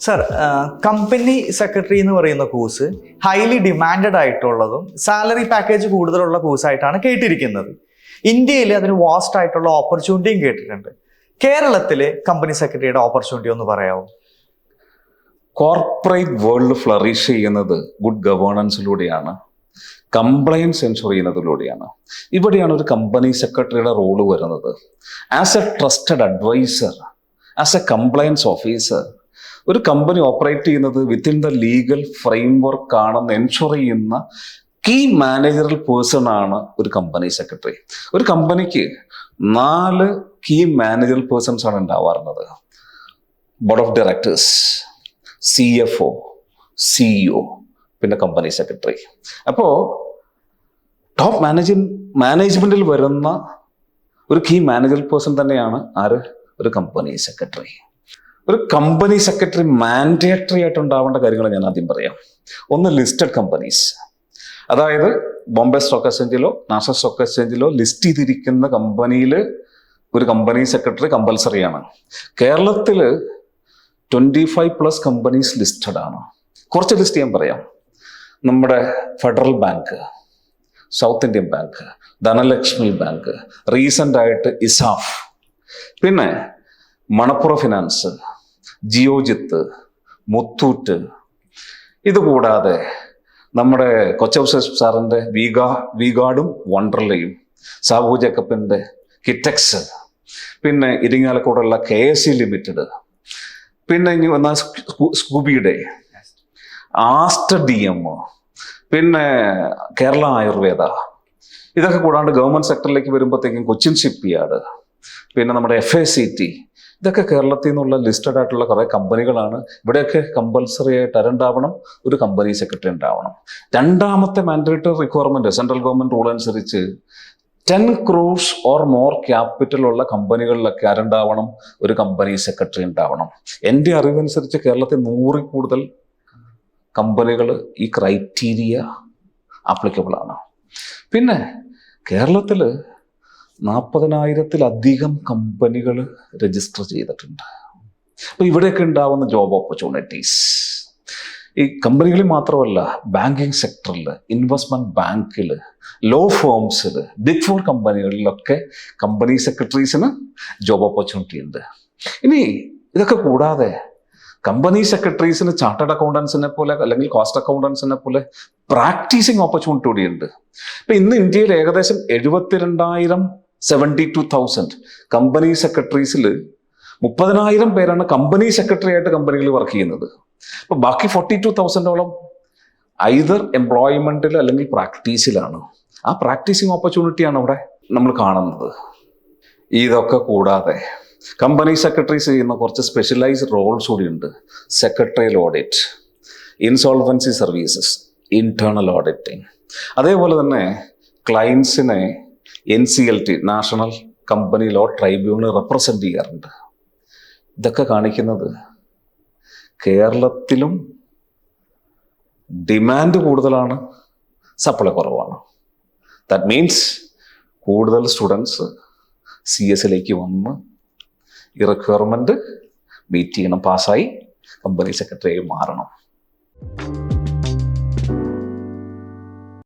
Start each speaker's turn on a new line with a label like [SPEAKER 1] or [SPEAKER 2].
[SPEAKER 1] Sir, company secretary എന്ന് പറയുന്ന course highly demanded ആയിട്ടുള്ളതും സാലറി പാക്കേജ് കൂടുതലുള്ള കോഴ്സായിട്ടാണ് കേട്ടിരിക്കുന്നത്. ഇന്ത്യയിൽ അതിന് വാസ്റ്റ് ആയിട്ടുള്ള ഓപ്പർച്യൂണിറ്റിയും കേട്ടിട്ടുണ്ട്. കേരളത്തിലെ കമ്പനി സെക്രട്ടറിയുടെ ഓപ്പർച്യൂണിറ്റി ഒന്ന് പറയാമോ?
[SPEAKER 2] കോർപ്പറേറ്റ് വേൾഡ് ഫ്ലറിഷ് ചെയ്യുന്നത് ഗുഡ് ഗവേണൻസിലൂടെയാണ്, കംപ്ലയൻസ് എൻഷുർ ചെയ്യുന്നതിലൂടെയാണ്. ഇവിടെയാണ് ഒരു കമ്പനി സെക്രട്ടറിയുടെ റോള് വരുന്നത്. As a trusted adviser, as a compliance officer, ഒരു കമ്പനി ഓപ്പറേറ്റ് ചെയ്യുന്നത് വിത്തിൻ ദ ലീഗൽ ഫ്രെയിംവർക്ക് ആണെന്ന് എൻഷുർ ചെയ്യുന്ന കീ മാനേജറൽ പേഴ്സൺ ആണ് ഒരു കമ്പനി സെക്രട്ടറി. ഒരു കമ്പനിക്ക് 4 കീ മാനേജറൽ പേഴ്സൺസ് ആണ് ഉണ്ടാവാറുള്ളത്. Board of directors, CFO, CEO, പിന്നെ കമ്പനി സെക്രട്ടറി. അപ്പോൾ ടോപ്പ് മാനേജ്മെന്റിൽ വരുന്ന ഒരു കീ മാനേജറൽ പേഴ്സൺ തന്നെയാണ് ആര്? ഒരു കമ്പനി സെക്രട്ടറി. ഒരു കമ്പനി സെക്രട്ടറി മാൻഡേറ്ററി ആയിട്ട് ഉണ്ടാവേണ്ട കാര്യങ്ങൾ ഞാൻ ആദ്യം പറയാം. ഒന്ന്, ലിസ്റ്റഡ് കമ്പനീസ്, അതായത് ബോംബെ സ്റ്റോക്ക് എക്സ്ചേഞ്ചിലോ നാഷണൽ സ്റ്റോക്ക് എക്സ്ചേഞ്ചിലോ ലിസ്റ്റ് ചെയ്തിരിക്കുന്ന കമ്പനിയിൽ ഒരു കമ്പനി സെക്രട്ടറി കമ്പൽസറിയാണ്. കേരളത്തിൽ 25+ കമ്പനീസ് ലിസ്റ്റഡ് ആണ്. കുറച്ച് ലിസ്റ്റ് ഞാൻ പറയാം. നമ്മുടെ Federal Bank, South Indian Bank, Dhanalakshmi Bank, recent ആയിട്ട് ഇസാഫ്, പിന്നെ മണപ്പുറം ഫിനാൻസ്, ജിയോജിത്ത്, മുത്തൂറ്റ്. ഇതുകൂടാതെ നമ്മുടെ കൊച്ചൗസ് സാറിൻ്റെ വീഗാർഡും വണ്ടർലയും, സാബു ജേക്കബിൻ്റെ കിറ്റക്സ്, പിന്നെ ഇരിങ്ങാലക്കൂടുള്ള KSE ലിമിറ്റഡ്, പിന്നെ ഇനി വന്ന സ്കൂബിയുടെ, ആസ്റ്റർ DM, പിന്നെ കേരള ആയുർവേദ. ഇതൊക്കെ കൂടാണ്ട് ഗവൺമെന്റ് സെക്ടറിലേക്ക് വരുമ്പോഴത്തേക്കും കൊച്ചിൻ ഷിപ്പ് യാർഡ്, പിന്നെ നമ്മുടെ FACT. ഇതൊക്കെ കേരളത്തിൽ നിന്നുള്ള ലിസ്റ്റഡ് ആയിട്ടുള്ള കുറേ കമ്പനികളാണ്. ഇവിടെയൊക്കെ കമ്പൽസറി ആയിട്ട് ആരുണ്ടാവണം? ഒരു കമ്പനി സെക്രട്ടറി ഉണ്ടാവണം. രണ്ടാമത്തെ mandatory requirement central government rule അനുസരിച്ച് 10 crores ഓർ മോർ ക്യാപിറ്റൽ ഉള്ള കമ്പനികളിലൊക്കെ ആരുണ്ടാവണം? ഒരു കമ്പനി സെക്രട്ടറി ഉണ്ടാവണം. എൻ്റെ അറിവനുസരിച്ച് കേരളത്തിൽ 100 കൂടുതൽ കമ്പനികൾ ഈ ക്രൈറ്റീരിയ ആപ്ലിക്കബിൾ ആണ്. പിന്നെ കേരളത്തിൽ 40,000-ലധികം കമ്പനികൾ രജിസ്റ്റർ ചെയ്തിട്ടുണ്ട്. അപ്പോൾ ഇവിടെയൊക്കെ ഉണ്ടാവുന്ന ജോബ് ഓപ്പർച്യൂണിറ്റീസ് ഈ കമ്പനികളിൽ മാത്രമല്ല, ബാങ്കിങ് സെക്ടറിൽ, ഇൻവെസ്റ്റ്മെന്റ് ബാങ്കിൽ, ലോ ഫേംസിൽ, ബിഗ് 4 കമ്പനികളിലൊക്കെ കമ്പനി സെക്രട്ടറീസിന് ജോബ് ഓപ്പർച്യൂണിറ്റി ഉണ്ട്. ഇനി ഇതൊക്കെ കൂടാതെ കമ്പനി സെക്രട്ടറീസിന് ചാർട്ടേഡ് അക്കൗണ്ടൻസിനെ പോലെ അല്ലെങ്കിൽ കോസ്റ്റ് അക്കൗണ്ടൻസിനെ പോലെ പ്രാക്ടീസിങ് ഓപ്പർച്യൂണിറ്റി കൂടിയുണ്ട്. ഇപ്പം ഇന്ന് ഇന്ത്യയിൽ ഏകദേശം 72,000 കമ്പനി സെക്രട്ടറീസിൽ 30,000 പേരാണ് കമ്പനി സെക്രട്ടറി ആയിട്ട് കമ്പനികളിൽ വർക്ക് ചെയ്യുന്നത്. അപ്പൊ ബാക്കി 42,000ഓളം ഐദർ എംപ്ലോയ്മെന്റിൽ അല്ലെങ്കിൽ പ്രാക്ടീസിലാണ്. ആ പ്രാക്ടീസിങ് ഓപ്പർച്യൂണിറ്റിയാണ് ഇവിടെ നമ്മൾ കാണുന്നത്. ഇതൊക്കെ കൂടാതെ കമ്പനി സെക്രട്ടറീസ് ചെയ്യുന്ന കുറച്ച് സ്പെഷ്യലൈസ്ഡ് റോൾസ് കൂടിയുണ്ട്. Secretarial audit, insolvency services, internal auditing. അതേപോലെ തന്നെ ക്ലയൻസിനെ NCLT, national company law tribunal represent ചെയ്യാറുണ്ട്. ഇതൊക്കെ കാണിക്കുന്നത് കേരളത്തിലും ഡിമാൻഡ് കൂടുതലാണ്, സപ്ലൈ കുറവാണ്. ദാറ്റ് മീൻസ് കൂടുതൽ സ്റ്റുഡൻസ് CS വന്ന് ഈ റിക്വയർമെന്റ് മീറ്റ് ചെയ്യണം, പാസ്സായി കമ്പനി സെക്രട്ടറിയായി മാറണം.